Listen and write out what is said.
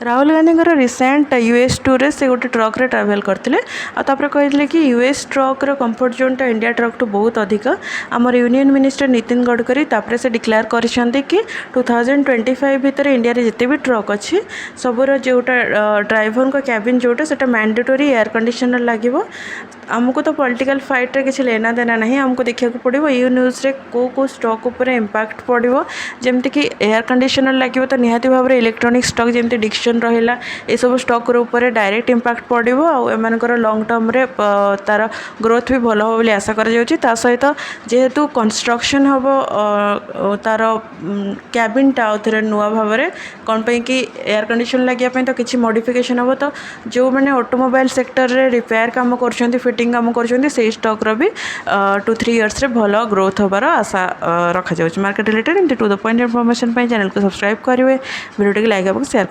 Rahul Gandhi recent US tour से गोटे truck रे ट्रावेल करते कहते कि यूएस ट्रक रो कंफर्ट जोनटा इंडिया ट्रक टू बहुत अधिक आमर यूनियन मिनिस्टर नितिन गडकरी से डिक्लेयर करछंती कि 2025 भितर इंडिया रे जिते भी ट्रक अच्छी सबूर जोटा ड्राइवर को कैबिन जोटा से मैंडेटोरी एयर कंडीशनर लगे आमको तो पॉलिटिकल फाइट रे किसी लेना देना नहीं आमको देखा पड़ो यू न्यूज़ रे को स्टॉक उपर इम्पैक्ट पड़ो जमती कि एयर कंडीशनर लगे तो निहाती भाव में इलेक्ट्रोनिक स्टॉक जमती डिक्शन रहा ये सब स्टॉक ऊपर डायरेक्ट इम्पैक्ट पड़ो आमर लंग टर्म रे तार ग्रोथ भी भल हो आशा कर सहित जेहेतु कंस्ट्रक्शन हम तार कैबिनटा आउे नुआ भाव में कौन कि एयर कंडीशन लगे तो किसी मॉडिफिकेशन हम तो जो मैंने ऑटोमोबाइल सेक्टर रे रिपेयर काम कर फिटिंग काम कर स्टॉक भी 2-3 इयर्स रे भल ग्रोथ होबार आशा रखा मार्केट रिलेटेड एमती to the point information channel को सब्सक्राइब करेंगे वीडियो लाइक और शेयर